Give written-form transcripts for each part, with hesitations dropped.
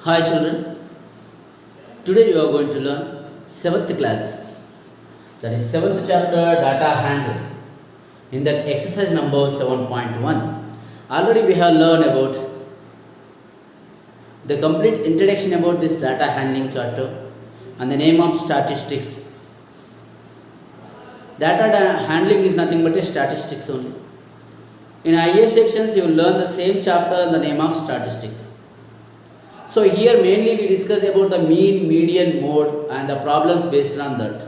Hi children, today you are going to learn 7th class, that is 7th chapter data handling. In that exercise number 7.1, already we have learned about the complete introduction about this data handling chapter and the name of statistics. Handling is nothing but a statistics only. In higher sections you will learn the same chapter and the name of statistics. So here mainly we discuss about the mean, median, mode and the problems based on that.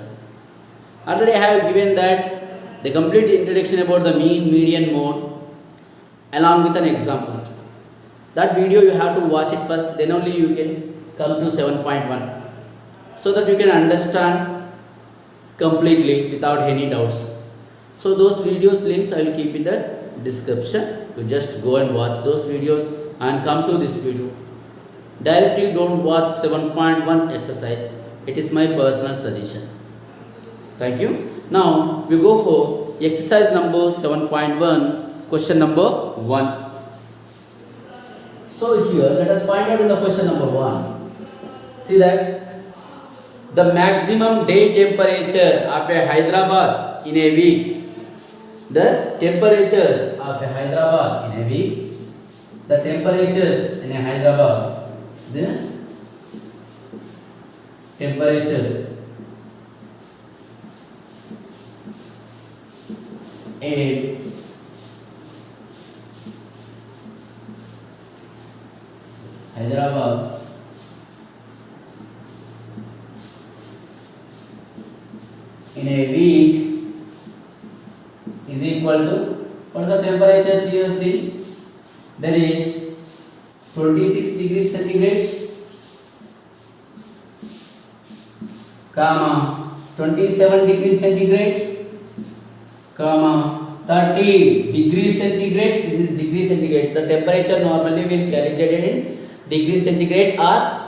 Already I have given that the complete introduction about the mean, median, mode along with an examples. That video you have to watch it first, then only you can come to 7.1 so that you can understand completely without any doubts. So those videos links I will keep in the description. You just go and watch those videos and come to this video. Directly don't watch 7.1 exercise. It is my personal suggestion. Thank you. Now we go for exercise number 7.1, question number 1. So here let us find out in the question number 1. See that the maximum day temperature of a Hyderabad in a week. The temperatures of a Hyderabad in a week. The temperatures in a Hyderabad. The temperatures in Hyderabad in a week is equal to, what is the temperature here? See, there is 26 degrees centigrade, comma 27 degrees centigrade, comma 30 degrees centigrade. This is degree centigrade. The temperature normally will calculated in degree centigrade or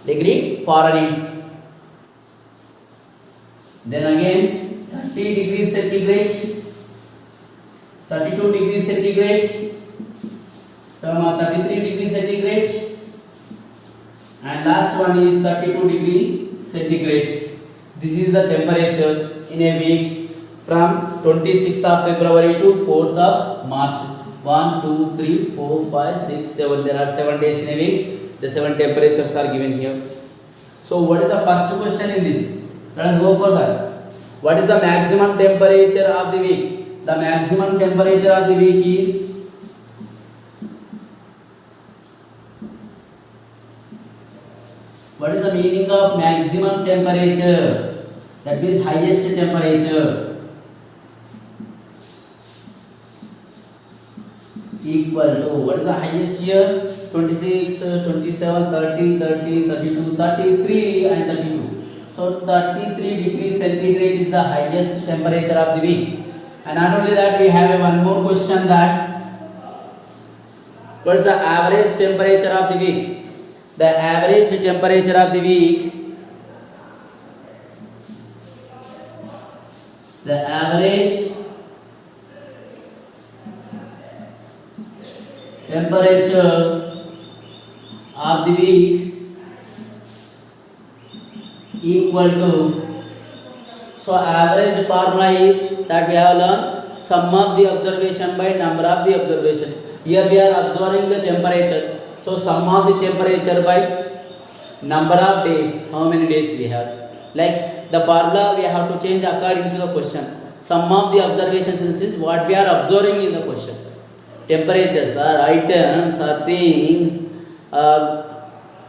degree Fahrenheit. Then again 30 degrees centigrade, 32 degrees centigrade, 33 degree centigrade, and last one is 32 degree centigrade. This is the temperature in a week from 26th of February to 4th of March. 1, 2, 3, 4, 5, 6, 7. There are 7 days in a week. The 7 temperatures are given here. So what is the first question in this? Let us go for that. What is the maximum temperature of the week? The maximum temperature of the week is what is the meaning of maximum temperature? That means highest temperature. Equal to, what is the highest here? 26, 27, 30, 30, 32, 33 and 32. So 33 degrees centigrade is the highest temperature of the week. And not only that, we have one more question that what is the average temperature of the week? The average temperature of the week, the average temperature of the week equal to, so average formula is that we have learned sum of the observation by number of the observation. Here we are observing the temperature. So sum of the temperature by number of days, how many days we have. Like the formula we have to change according to the question. Sum of the observations is what we are observing in the question. Temperatures are items or things,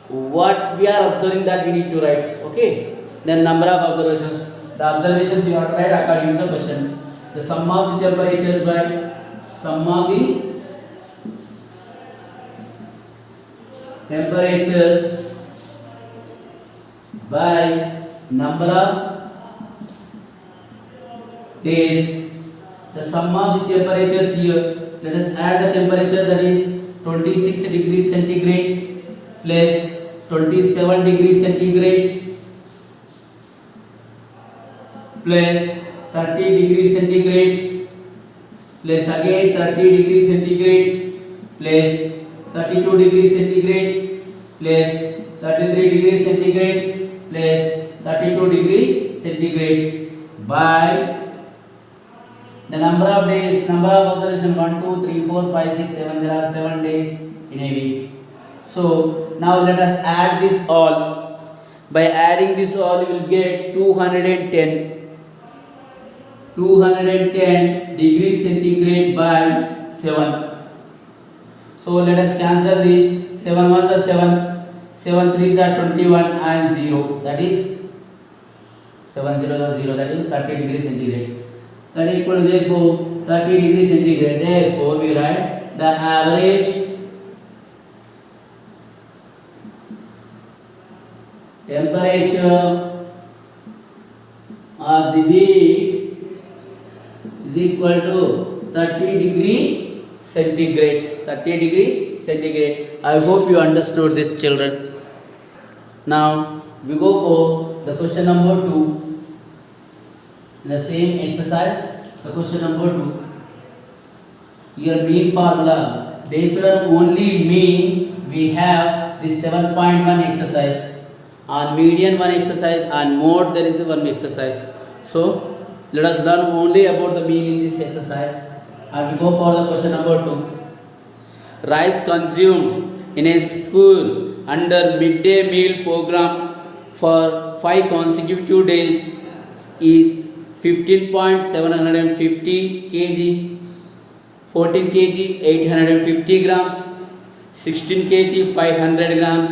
what we are observing that we need to write. Okay. Then number of observations. The observations you have to write according to the question. The sum of the temperatures by sum of the temperatures by number of days. The sum of the temperatures here. Let us add the temperature, that is 26 degrees centigrade plus 27 degrees centigrade plus 30 degrees centigrade plus again 30 degrees centigrade plus 32 degrees centigrade plus 33 degrees centigrade plus 32 degrees centigrade by the number of days, number of observation 1, 2, 3, 4, 5, 6, 7. There are 7 days in a week. So now let us add this all. By adding this all, you will get 210 degrees centigrade by 7. So let us cancel this. 7 ones are 7, 7 threes are 21 and 0. That is 7 0 0. That is 30 degrees centigrade. That is equal to therefore 30 degrees centigrade. Therefore we write the average temperature of the week is equal to 30 degree centigrade. 30 degree centigrade. I hope you understood this, children. Now we go for the question number 2. In the same exercise, the question number 2. Here mean formula. Based on only mean, we have this 7.1 exercise. On median one exercise, and mode there is one exercise. So let us learn only about the mean in this exercise, and we go for the question number 2. Rice consumed in a school under midday meal program for 5 consecutive days is 15.750 kg, 14 kg 850 grams, 16 kg 500 grams,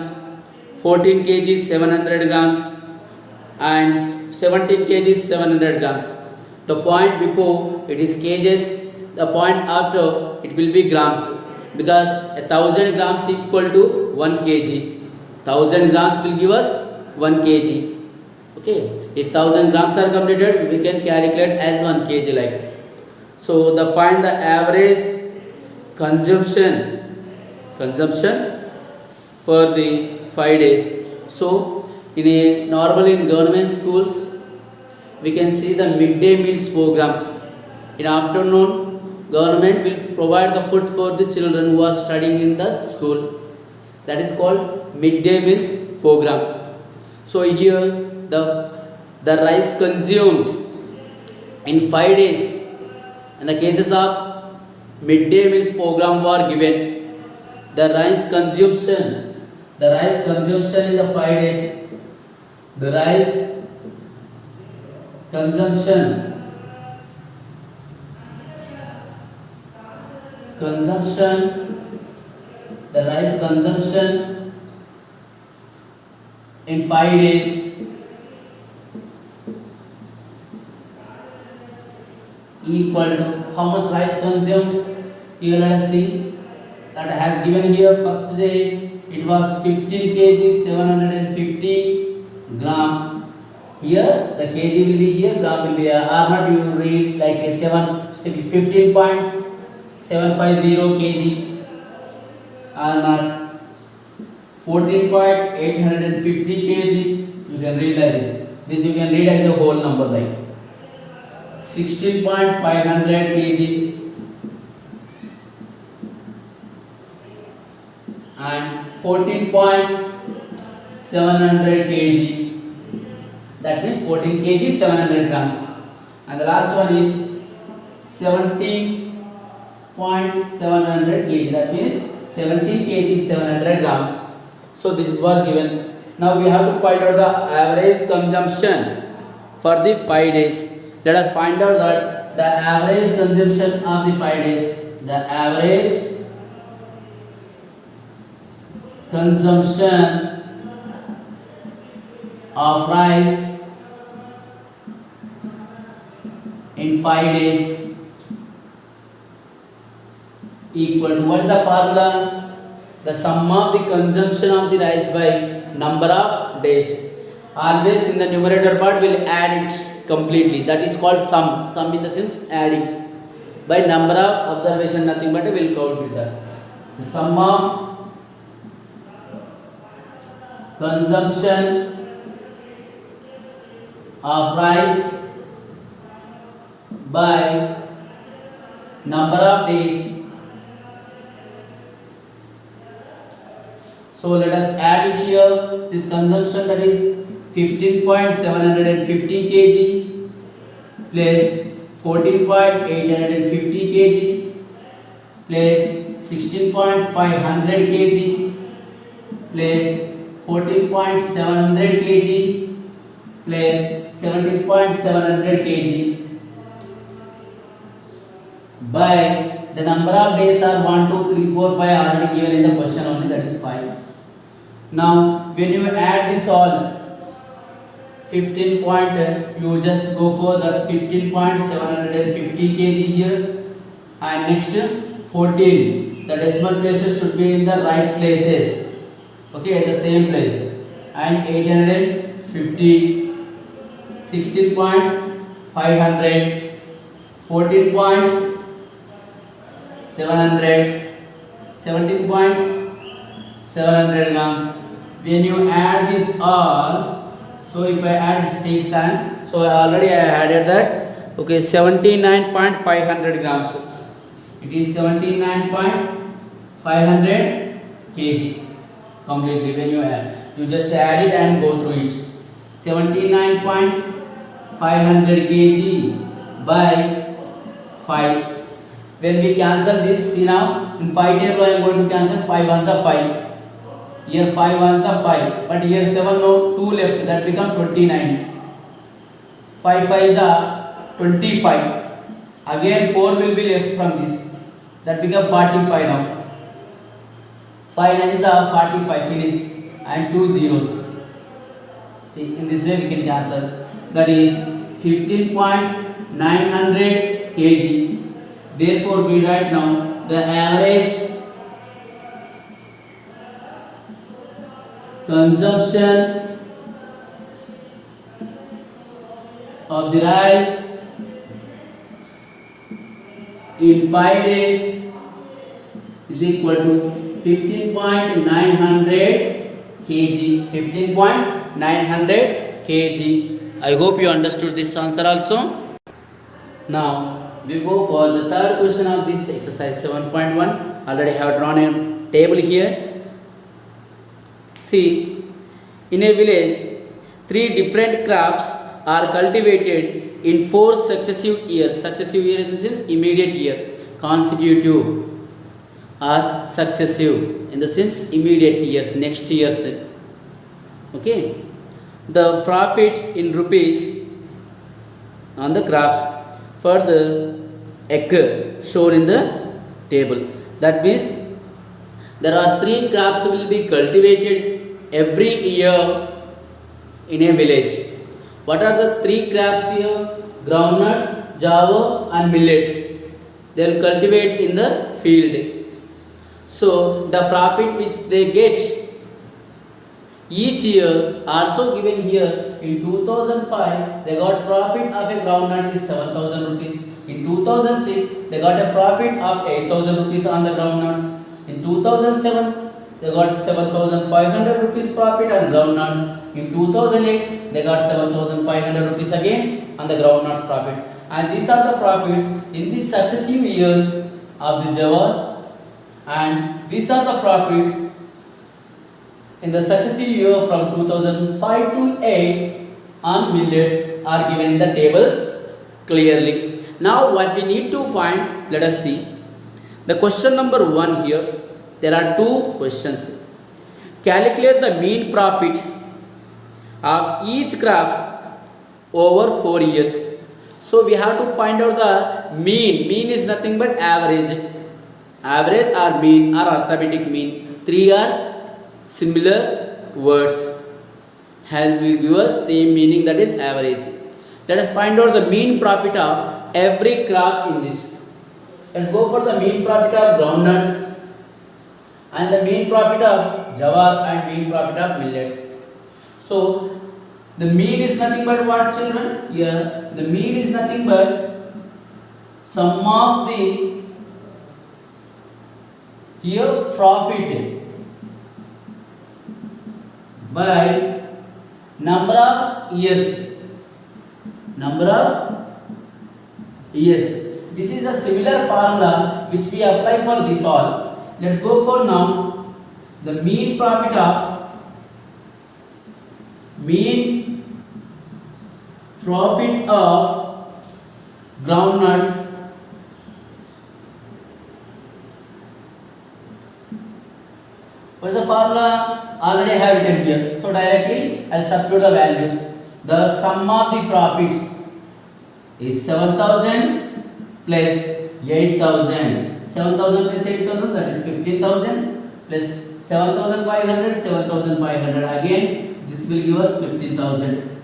14 kg 700 grams and 17 kg 700 grams. The point before it is kgs, the point after it will be grams, because 1000 grams equal to 1 kg. 1000 grams will give us 1 kg. Okay, if 1000 grams are completed, we can calculate as 1 kg like. So the find the average consumption for the 5 days. So normally in government schools we can see the midday meals program. In afternoon, government will provide the food for the children who are studying in the school. That is called midday meals program. So here the rice consumed in 5 days, in the cases of midday meals program were given. The rice consumption in the 5 days, the rice consumption in 5 days equal to how much rice consumed. Here let us see, that has given here first day it was 15 kg 750 gram. Here the kg will be here, gram will be here. Or not you read like a 15.750 kg, or not 14.850 kg. You can read like this. This you can read as a whole number like 16.500 kg and 14.700 kg. That means 14 kg 700 grams. And the last one is 17.700 kg. That means 17 kg 700 grams. So this was given. Now we have to find out the average consumption for the 5 days. Let us find out that the average consumption of the 5 days. The average consumption of rice in 5 days equal to, what is the formula? The sum of the consumption of the rice by number of days. Always in the numerator part we will add it completely. That is called sum. Sum in the sense adding. By number of observation, nothing but we will count with that. The sum of consumption of rice by number of days. So let us add it here. This consumption, that is 15.750 kg plus 14.850 kg plus 16.500 kg plus 14.700 kg plus 17.700 kg by the number of days are 1, 2, 3, 4, 5 already given in the question only, that is 5. Now when you add this all 15 point, you just go for that's 15.750 kg here, and next 14, the decimal places should be in the right places, okay, at the same place, and 850, 16.500, 14.700, 17.700 grams. When you add this all, so if I add, it takes time, so I added that, okay, 79.500 grams. It is 79.500 kg completely. When you add, you just add it and go through it. 79.500 kg by 5. When we cancel this, see now in 5 table I am going to cancel 5 ones are 5. Here 5 ones are 5, but here 7 no 2 left, that become 29. 5 5s are 25. Again 4 will be left from this, that become 45 now. 5 9s are 45, finished, and 2 zeros. See, in this way we can cancel. That is 15.900 kg. Therefore we write now the average consumption of the rice in 5 days is equal to 15.900 kg. 15.900 kg. I hope you understood this answer also. Now we go for the third question of this exercise 7.1. Already have drawn a table here. See, in a village, 3 different crops are cultivated in 4 successive years. Successive year in the sense immediate year, consecutive or successive in the sense immediate years, next years. Okay, the profit in rupees on the crops for the acre shown in the table. That means there are 3 crops will be cultivated every year in a village. What are the 3 crops here? Groundnuts, jawar and millets. They will cultivate in the field. So the profit which they get each year also given here. In 2005 they got profit of a groundnut is 7,000 rupees. In 2006 they got a profit of 8,000 rupees on the groundnut. In 2007 they got 7,500 rupees profit on groundnuts. In 2008 they got 7,500 rupees again on the groundnuts profit. And these are the profits in the successive years of the jawars, and these are the profits in the successive year from 2005 to 8 on millets are given in the table clearly. Now what we need to find, let us see. The question number 1 here, there are 2 questions. Calculate the mean profit of each crop over 4 years. So we have to find out the mean. Mean is nothing but average. Average or mean or arithmetic mean. 3 are similar words. Will give us same meaning, that is average. Let us find out the mean profit of every crop in this. Let's go for the mean profit of groundnuts and the mean profit of jawar and mean profit of millets. So the mean is nothing but what, children? Here the mean is nothing but sum of the here profit by number of years. Number of years. This is a similar formula which we apply for this all. Let's go for now the mean profit of groundnuts what is the formula? Already have written here. So directly I'll substitute the values. The sum of the profits is 7,000 plus 8,000. 7,000 plus 8,000, that is 15,000 plus 7,500, 7,500. Again, this will give us 15,000.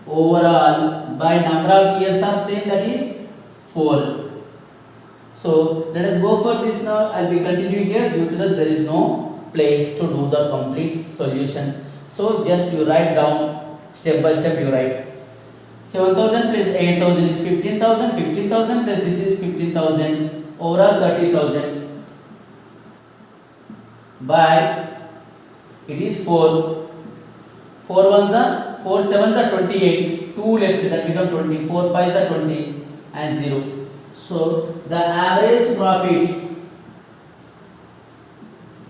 Overall, by number of years are same, that is 4. So let us go for this now. I'll be continuing here due to that there is no place to do the complete solution. So just you write down step by step. You write 7,000 plus 8,000 is 15,000. 15,000 plus this is 15,000. Overall 30,000. By it is 4. 4 ones are 4 sevens are 28. 2 left, that become 20. 4 fives are 20 and 0. So the average profit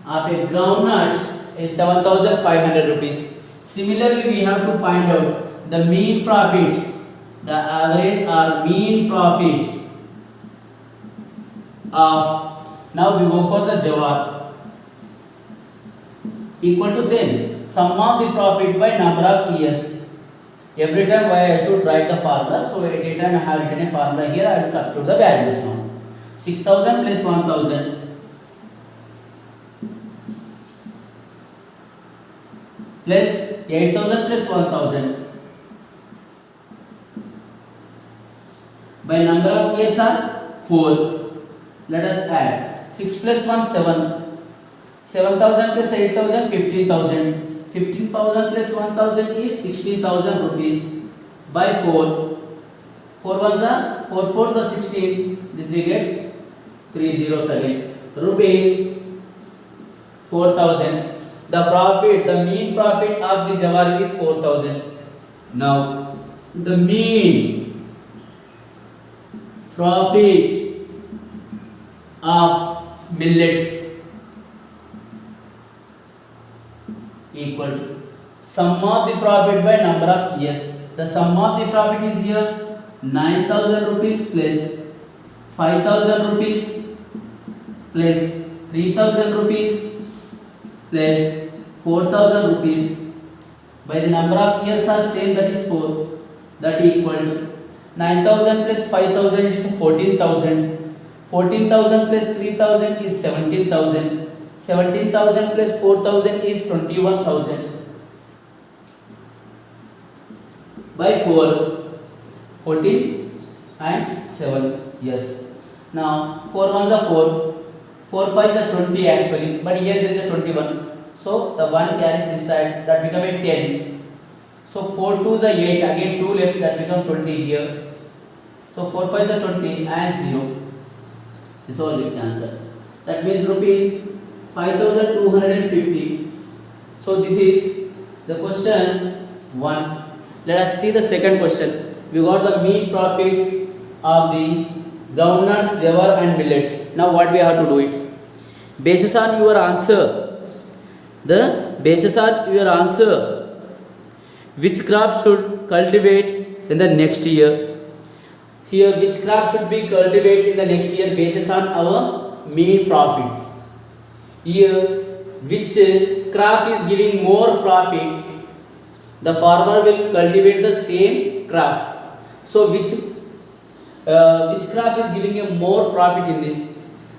of a groundnut is 7,500 rupees. Similarly, we have to find out the mean profit, the average or mean profit of, now we go for the jawar, equal to same, sum of the profit by number of years. Every time why I should write the formula, so every time I have written a formula here, I will substitute the values now. 6,000 plus 1,000 plus 8,000 plus 1,000 by number of years are 4. Let us add 6 plus 1 7. 7,000 plus 8,000 15,000. 15,000 plus 1,000 is 16,000 rupees by 4. 4 ones are 4 fours are 16. This we get 3 zeros again. Rupees 4,000. The profit, the mean profit of the jawar is 4,000. Now the mean profit of millets equal to sum of the profit by number of years. The sum of the profit is here 9,000 rupees plus 5,000 rupees plus 3,000 rupees plus 4,000 rupees by the number of years are same, that is 4. That equal to 9,000 plus 5,000 is 14,000. 14,000 plus 3,000 is 17,000. 17,000 plus 4,000 is 21,000 by 4. 14 and 7. Yes. Now 4 ones are 4. 4 fives are 20 actually, but here there is a 21. So the 1 carries this side, that become a 10. So 4 twos are 8. Again 2 left, that become 20 here. So 4 fives are 20 and 0. This is all the answer. That means rupees 5,250. So this is the question 1. Let us see the second question. We got the mean profit of the groundnuts, jawar and millets. Now what we have to do it? Basis on your answer, which crop should cultivate in the next year? Here which crop should be cultivated in the next year basis on our mean profits. Here which crop is giving more profit, the farmer will cultivate the same crop. So which crop is giving a more profit in this?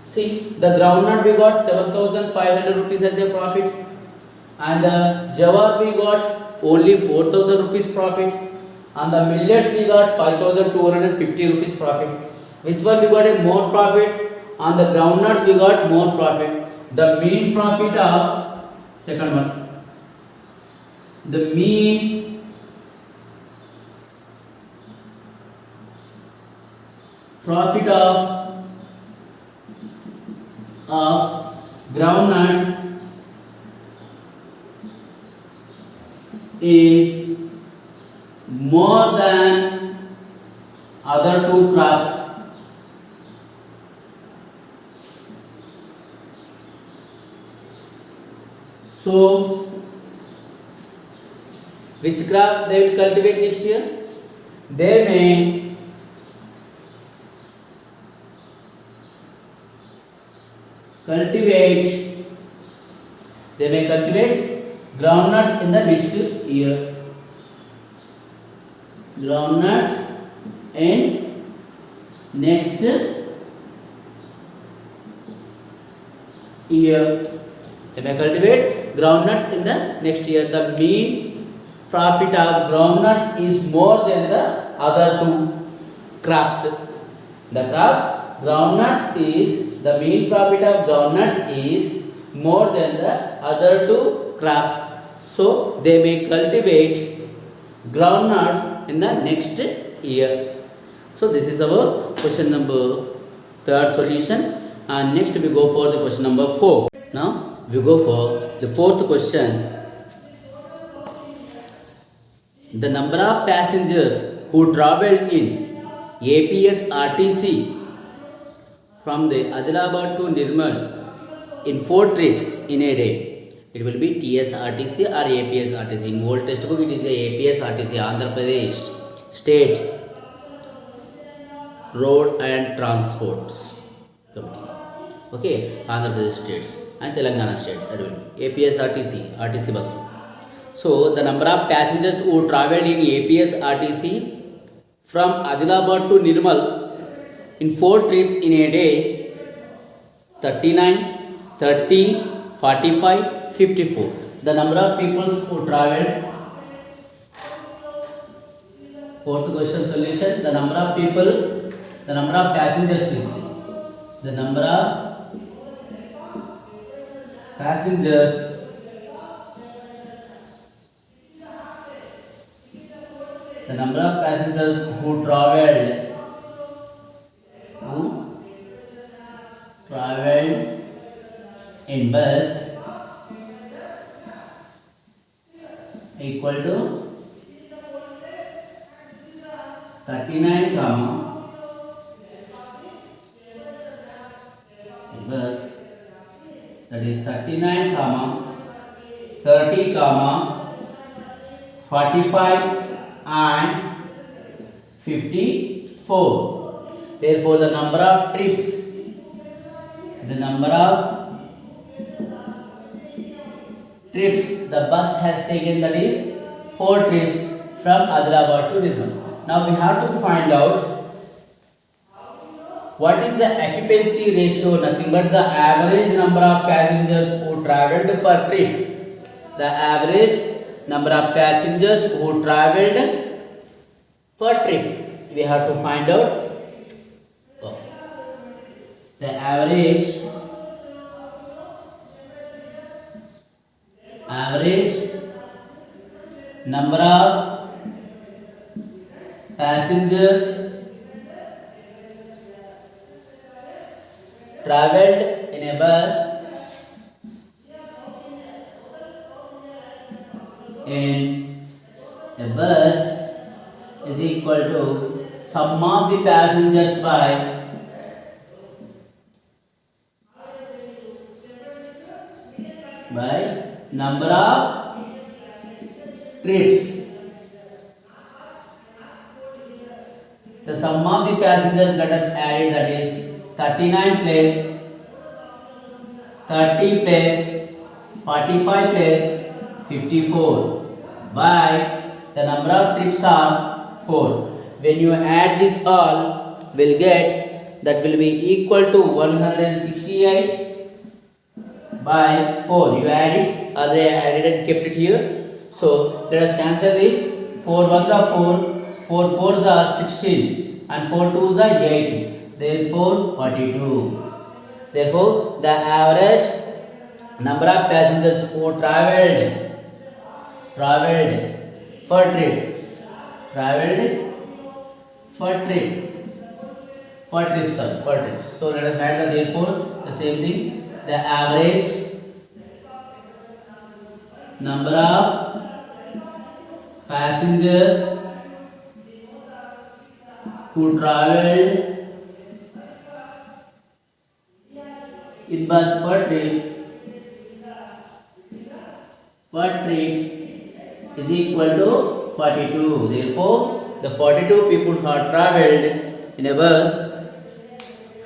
See, the groundnut we got 7,500 rupees as a profit, and the jawar we got only 4,000 rupees profit, and the millets we got 5,250 rupees profit. Which one we got a more profit? On the groundnuts we got more profit. The mean profit of second one. The mean profit of groundnuts is more than other two crops. Which crop they will cultivate next year? They may cultivate groundnuts in the next year. Groundnuts in next year. They may cultivate groundnuts in the next year. The mean profit of groundnuts is more than the other two crops. The mean profit of groundnuts is more than the other two crops. So they may cultivate groundnuts in the next year. So this is our question number 3rd solution, and next we go for the question number 4. Now we go for the 4th question. The number of passengers who traveled in APS RTC from the Adilabad to Nirmal in 4 trips in a day. It will be TSRTC or APS RTC. In old textbook it is a APS RTC, Andhra Pradesh State Road and Transports Committee. Okay, Andhra Pradesh states and Telangana state. That will be APS RTC bus. So the number of passengers who travelled in APS RTC from Adilabad to Nirmal in 4 trips in a day: 39, 30, 45, 54. The number of people who travelled. 4th question solution. The number of people, the number of passengers. The number of passengers who travelled in bus equal to 39, bus, that is 39, 30, 45 and 54. Therefore the number of trips the bus has taken, that is 4 trips from Adilabad to Nirmal. Now we have to find out what is the occupancy ratio, nothing but the average number of passengers who travelled per trip. The average number of passengers who travelled per trip. We have to find out the average number of passengers travelled in a bus is equal to sum of the passengers by number of trips. The sum of the passengers, let us add it, that is 39 plus 30 plus 45 plus 54 by the number of trips are 4. When you add this all, will get, that will be equal to 168 by 4. You add it, as I added and kept it here. So let us cancel this. 4 ones are 4, 4 fours are 16, and 4 twos are 80. Therefore 42. Therefore the average number of passengers who travelled per trip, So let us write the therefore the same thing. The average number of passengers who travelled in bus per trip is equal to 42. Therefore, the 42 people have travelled in a bus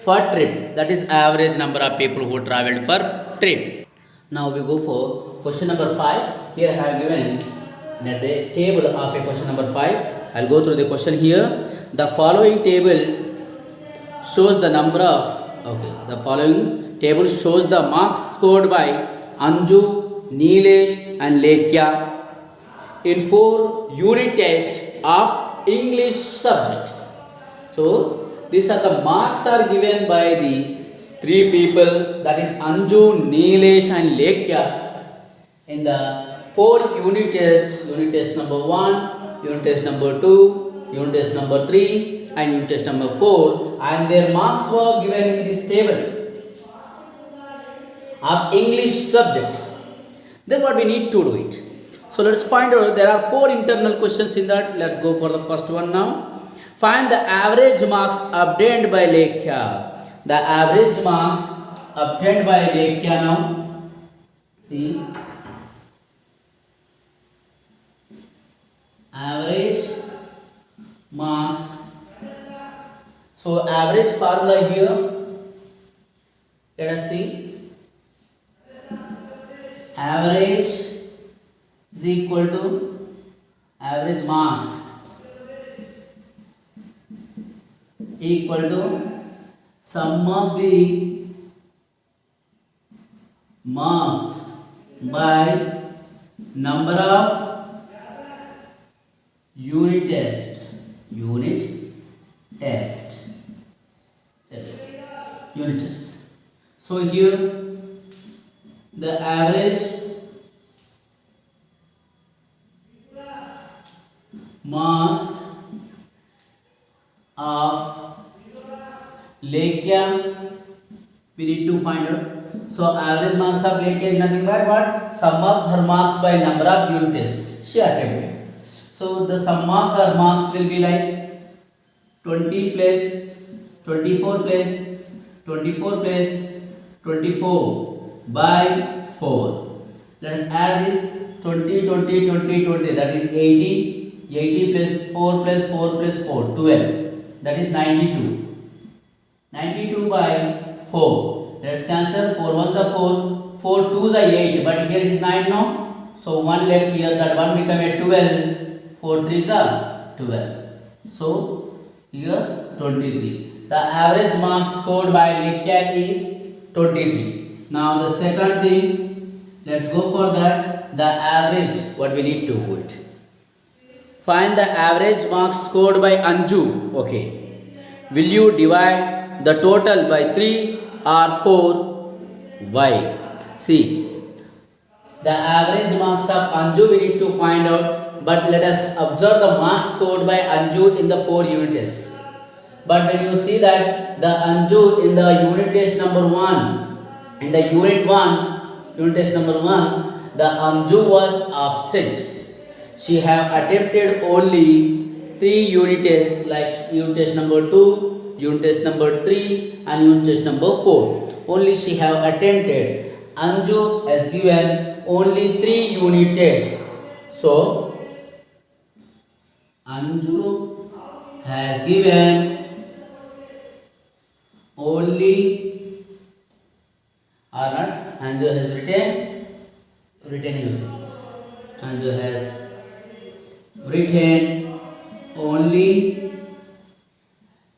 for trip. That is average number of people who travelled for trip. Now we go for question number 5. Here I have given the table of a question number 5. I'll go through the question here. The following table shows the number of the following table shows the marks scored by Anju, Nilesh and Lekya in 4 unit tests of English subject. So these are the marks are given by the 3 people, that is Anju, Nilesh and Lekya in the 4 unit tests. Unit test number 1, unit test number 2, unit test number 3 and unit test number 4, and their marks were given in this table of English subject. Then what we need to do it. So let's find out, there are 4 internal questions in that. Let's go for the first one now. Find the average marks obtained by Lekya. The average marks obtained by Lekya now. See, average marks. So average formula here, let us see. Average is equal to average marks equal to sum of the marks by number of unit test. So here the average marks of Lekya we need to find out. So average marks of Lekya is nothing but what? Sum of her marks by number of unit tests she attempted. So the sum of her marks will be like 20 plus 24 plus 24 plus 24 by 4. Let us add this 20, 20, 20, 20, that is 80. 80 plus 4 plus 4 plus 4, 12. That is 92. 92 by 4. Let us cancel. 4 ones are 4. 4 twos are 8. But here it is 9 now. So 1 left here. That 1 become a 12. 4 threes are 12. So here 23. The average marks scored by Lekya is 23. Now the second thing, let's go for that. The average, what we need to do it. Find the average marks scored by Anju. Okay. Will you divide the total by 3 or 4? Why? See, the average marks of Anju we need to find out. But let us observe the marks scored by Anju in the 4 unit tests. But when you see that the Anju in the unit test number 1, in the unit test number 1, the Anju was absent. She have attempted only 3 unit tests, like unit test number 2, unit test number 3 and unit test number 4. Only she have attempted. Anju has given only 3 unit tests. So Anju has given only, or not, Anju has written using. Anju has written only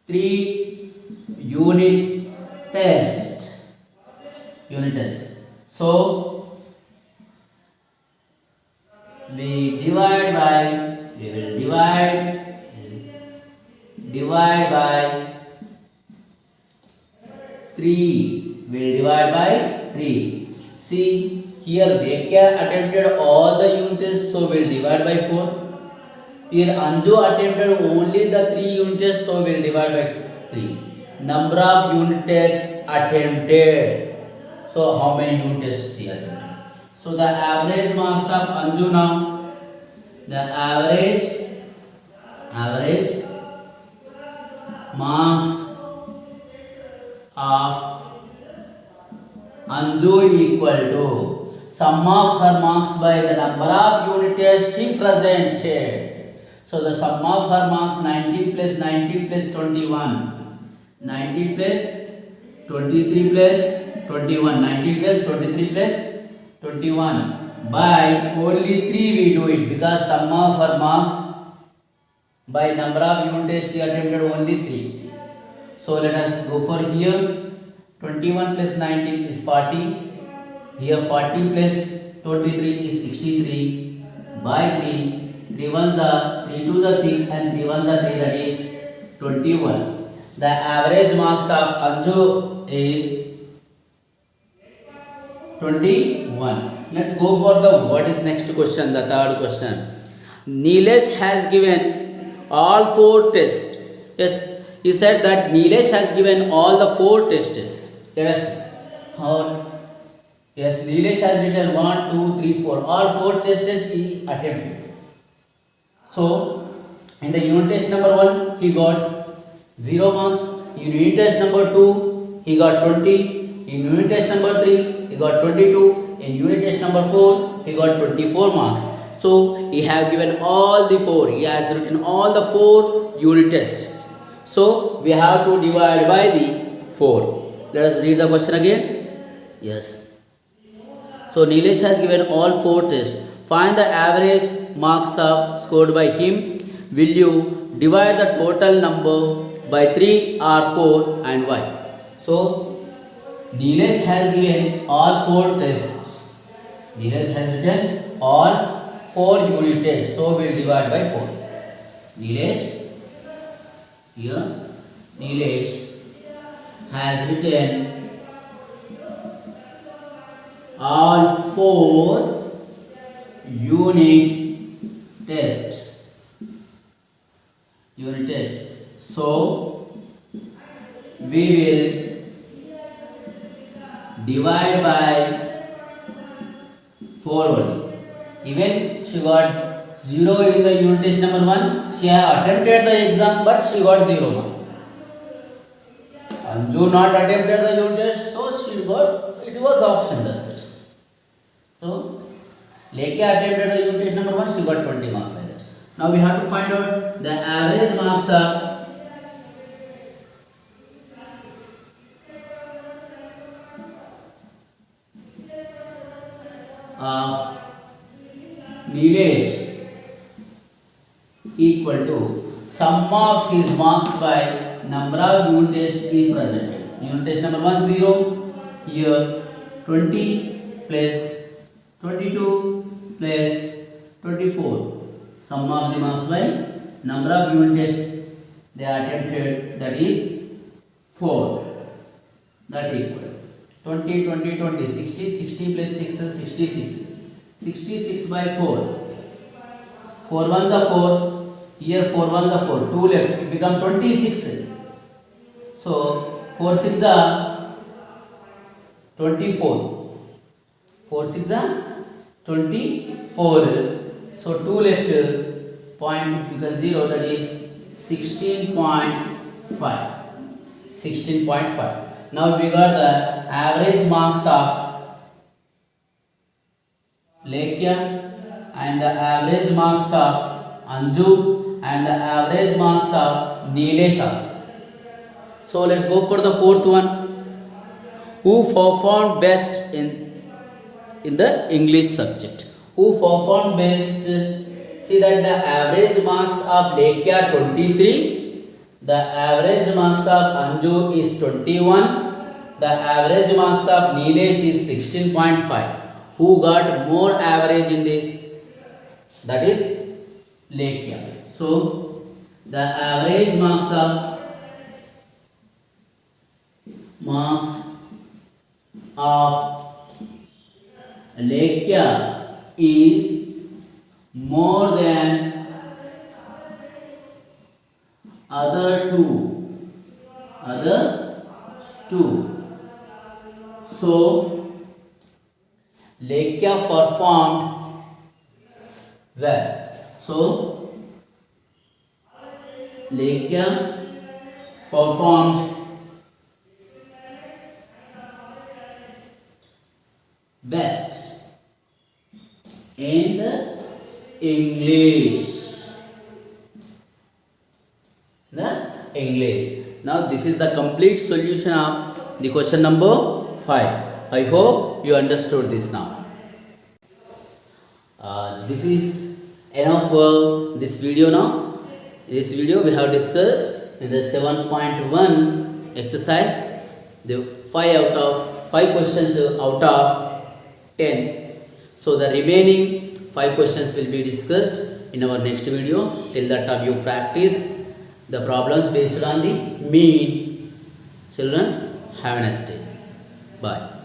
3 unit tests. So we will divide by 3. We'll divide by 3. See, here Lekya attempted all the unit tests, so we'll divide by 4. Here Anju attempted only the 3 unit tests, so we'll divide by 3. Number of unit tests attempted. So how many unit tests she attempted? So the average marks of Anju now. The average marks of Anju equal to sum of her marks by the number of unit tests she presented. So the sum of her marks 19 plus 19 plus 21. 19 plus 23 plus 21. 19 plus 23 plus 21. By only 3 we do it because sum of her marks by number of unit tests she attempted only 3. So let us go for here. 21 plus 19 is 40. Here 40 plus 23 is 63 by 3. 3 ones are 3 twos are 6 and 3 ones are 3, that is 21. The average marks of Anju is 21. Let's go for the what is next question, the third question. Nilesh has given all 4 tests. Yes, he said that Nilesh has given all the 4 tests. Let us see. How? Yes, Nilesh has written 1, 2, 3, 4. All 4 tests he attempted. So, in the unit test number 1, he got 0 marks. In unit test number 2, he got 20. In unit test number 3, he got 22. In unit test number 4, he got 24 marks. So, he have given all the 4. He has written all the 4 unit tests. So, we have to divide by the 4. Let us read the question again. Yes. So, Nilesh has given all 4 tests. Find the average marks of scored by him. Will you divide the total number by 3 or 4 and why? So, Nilesh has given all 4 tests. Nilesh has written all 4 unit tests. So, we will divide by 4. Nilesh, here, Nilesh has written all 4 unit tests. So we will divide by 4 only. Even she got 0 in the unit test number 1, she had attempted the exam but she got 0 marks. Anju not attempted the unit test, so she got, it was option, that's it. So Lekya attempted the unit test number 1, she got 20 marks like that. Now we have to find out the average marks of Nilesh equal to sum of his marks by number of unit tests he presented. Unit test number 1 0, here 20 plus 22 plus 24. Sum of the marks by number of unit tests they attempted, that is 4. That equal 20 20 20 60 60 plus 6 is 66. 66 by 4. 4 ones are 4. Here 4 ones are 4. 2 left. It become 26. So 4 6 are 24. 4 6 are 24. So 2 left, point becomes 0, that is 16.5. 16.5. Now we got the average marks of Lekya and the average marks of Anju and the average marks of Nilesh. So let's go for the 4th one. Who performed best in the English subject? Who performed best? See that the average marks of Lekya 23, the average marks of Anju is 21, the average marks of Nilesh is 16.5. Who got more average in this? That is Lekya. So the average marks of Lekya is more than other two. So Lekya performed well. So Lekya performed best in the English. Now this is the complete solution of the question number 5. I hope you understood this now. This is enough for this video now. In this video we have discussed in the 7.1 exercise the 5 questions out of 10. So the remaining 5 questions will be discussed in our next video. Till that time you practice the problems based on the mean. Children, have a nice day. Bye.